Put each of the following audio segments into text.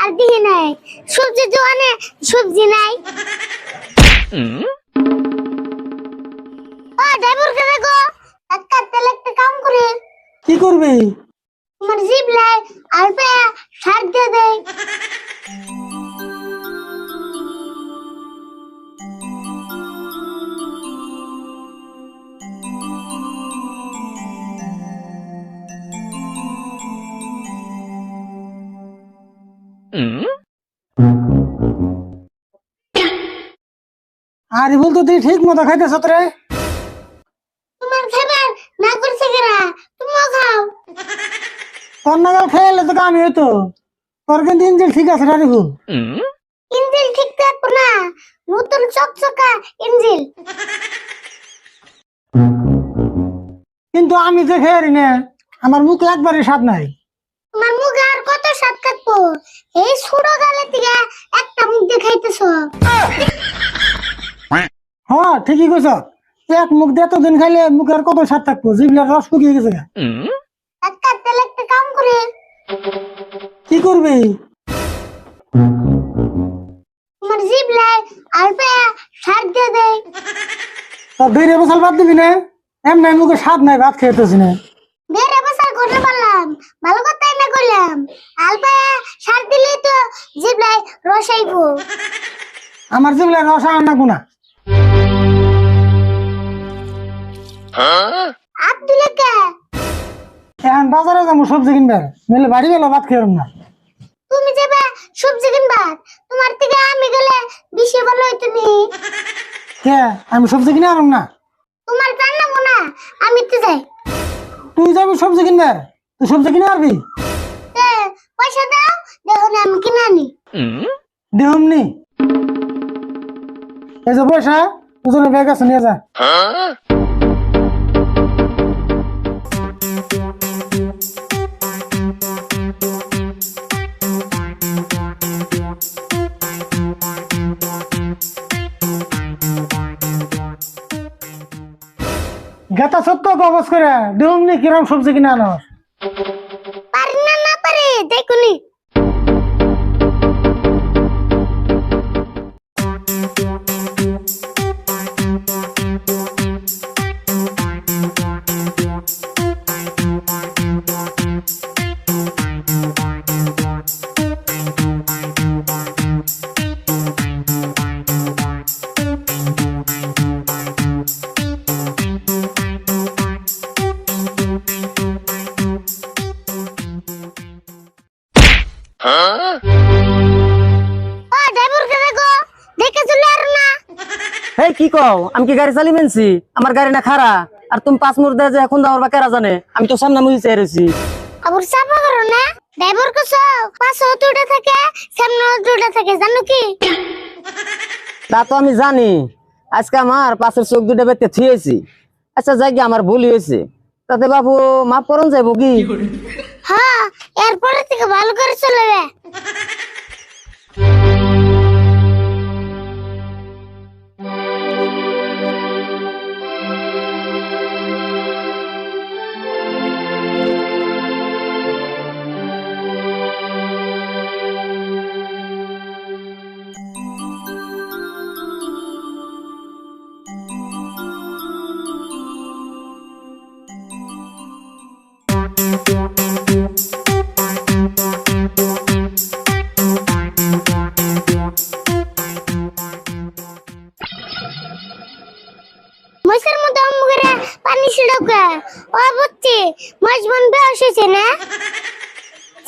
আর দিহি নাই সবজি দোকানে সবজি নাই। ও ড্রাইভার কে দেখো একটা তেল একটা কাম করে। কি করবি? তোমার জিপ লাই আর পে সার দিয়ে দেয়। আরে বল তো তুই ঠিক মতো খাইতেছ রে? তোমার খাবার না করছে কেরা তুমিও খাও। তোর নাগাল খেয়ে তো কামি হইতো। তোর কিন্তু ইঞ্জিন ঠিক আছে রে ভুল। ইঞ্জিন ঠিক থাকবো না, নতুন চকচকা ইঞ্জিন। কিন্তু আমি যে খেয়ে না আমার মুখ একবারে স্বাদ নাই। তোমার মুখে আর কত স্বাদ থাকবো? এই ছোট গালে থেকে একটা মুখ দিয়ে খাইতেছো। হ্যাঁ ঠিকই কইছ। এক মুখ দিয়ে এতদিন খাইলে মুখের কত স্বাদ থাকবো, জিভলার রস শুকিয়ে গেছে। একটা তেল একটা কাম করে। কি করবি? তোমার জিভ লাই আর পে সার দিয়ে দেয়। তোর ধৈর্য বসাল বাদ দিবি না? এমনি মুখে স্বাদ নাই, ভাত খেতেছি না। বেড়ে বসার করতে পারলাম, ভালো কথা এনে করলাম। আলপে সার দিলে তো জিভ লাই রস আইবো। আমার জিভলার রস আর না গুনা। আপ দিলে কে? এখন বাজারে যাবো সবজি কিনবার, নইলে বাড়ি গেলে ভাত খেয়ে না। তুমি যাবে সবজি কিনবা, তোমার থেকে আমি গেলে বেশি ভালো হইতো নি। কে আমি সবজি কিনে আনব না? তোমার জানা না আমি তো যাই। তুই যাবি সবজি কিনবার, তুই সবজি কিনে আনবি? তে পয়সা দাও, দেখো না আমি কিনে আনি। দেহমনি এই যে পয়সা ওজনে ব্যাগ আছে, নিয়ে যা। গেতা সত্য কবজ করে দেহমনি কিরম সবজি কিনে আনো। পারি না না পারি দেখুনি। ও ড্রাইভার কে দেখো দেখে চলে আর না। হেই কি কও, আমি কি গাড়ি চালি মেনছি? আমার গাড়ি না খারা, আর তুমি 5 মুর দে যে এখন দাও বা কেরা জানে? আমি তো সামনে মুই চেয়েছি। আবার চাপা করো না। ড্রাইভার কে পাশে দুটো থাকে, সামনে দুটো থাকে, জানো কি? তা তো আমি জানি, আজকে আমার পাশের চোখ দুটো বেতে থিয়েছি। আচ্ছা যাই গিয়ে আমার ভুল হয়েছে, তাতে বাবু মাফ করুন যাইব কি? হ্যাঁ এরপরে থেকে ভালো করে চলবে। মশার মধ্যে আমগুরে পানি ছিড়কে ও বুঝছি মাছ বন বেশ হয়েছে না।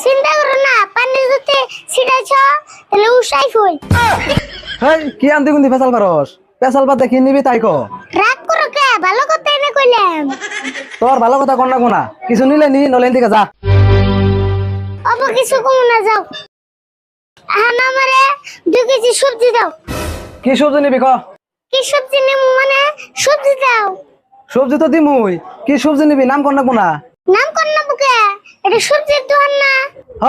চিন্তা করো না, পানি যদি ছিড়াইছ তাহলে উসাই ফুল। হেই কি আনতে গুন্দি ফেসাল পারস? ফেসাল পাতে কি নিবি তাই কো। রাগ করো কে? ভালো কথা এনে কইলাম। তোর ভালো কথা কন না কোনা, কিছু নিলে নি, নলেন দিকে যা। অব কিছু কম না যাও। আহান আমারে 2 কেজি সবজি দাও। কি সবজি নিবি ক? কি সবজি নেব মানে সবজি দাও। সবজি তো দিমুই, কি সবজি নিবি নাম কন না কোনা? নাম কর না বুকে, এটা সবজির দোকান না। হ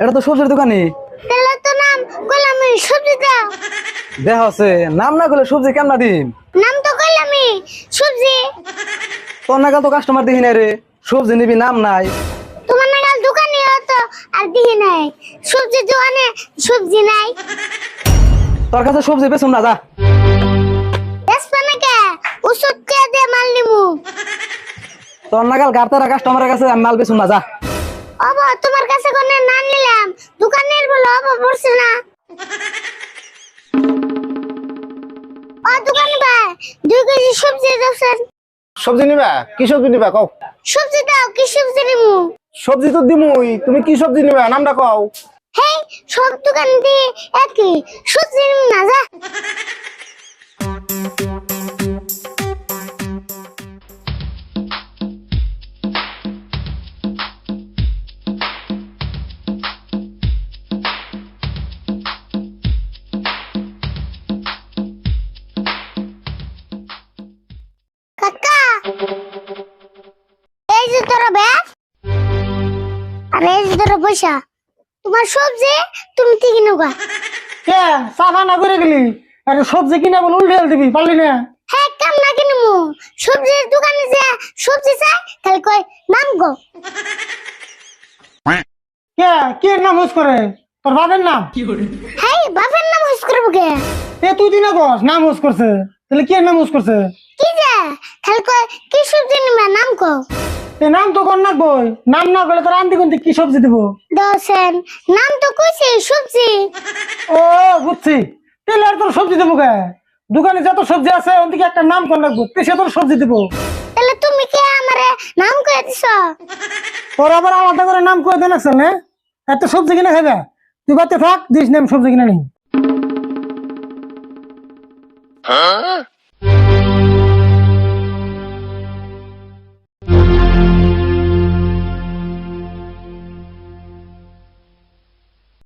এটা তো সবজির দোকানি। তাহলে তো নাম কইলাম সবজি দাও। দেহ আছে নাম না করলে সবজি কেমন দিম? নাম তো কইলাম সবজি। তোর নাগাল তো কাস্টমার দেখি নাই রে, সবজি নিবি নাম নাই। তোমার নাগাল দোকানে তো আর দিহি নাই সবজি দোকানে সবজি নাই তোর কাছে সবজি বেচুম না যা। বেসপা নাকি ওষুধ কে দিয়ে মাল নিমু তোর নাগাল গাড়তারা কাস্টমারের কাছে আমি মাল বেচুম না যা। বাবা তোমার কাছে কোনে না নিলাম দোকানের বলো বাবা পড়ছে না ও দোকান ভাই 2 কেজি সবজি দাওছেন সবজি নিবা কি সবজি নিবা কও সবজি দাও কি সবজি নিমু সবজি তো দিমুই তুমি কি সবজি নিবা নামটা কও হেই সব দোকান দিয়ে একই সবজি নিমু না যা কাকা এই যে তোর ব্যাগ আর এই যে তোর পয়সা তোমার সবজি তুমি ঠিক নোগা কে সাফা না করে গেলি আরে সবজি কিনে বল উল্টে দিবি পারলি না হ্যাঁ কাম না কিনমু সবজির দোকানে যে সবজি চাই তাহলে কই নাম গো কে কে নাম হুস করে তোর বাবার নাম হ্যাঁ বাপের নাম হুস করবো কে এ তুই দিনা কস নাম হুস করছে তাহলে কে নাম হুস করছে কি যে তাহলে কই কি সবজি নিবা নাম কো এ নাম তো কর না বই নাম না করলে তোর আনতে কোনতে কি সবজি দিব দোসেন নাম তো কইছে সবজি ও বুঝছি তাহলে আর তোর সবজি দেবো কে দোকানে যত সবজি আছে ওন থেকে একটা নাম কর লাগবো সে তোর সবজি দিব তাহলে তুমি কে আমারে নাম কই দিছো তোর আবার আলাদা করে নাম করে দেন আছে না এত সবজি কিনে খাবে তুই বাতে থাক দিস নাম সবজি কিনে নি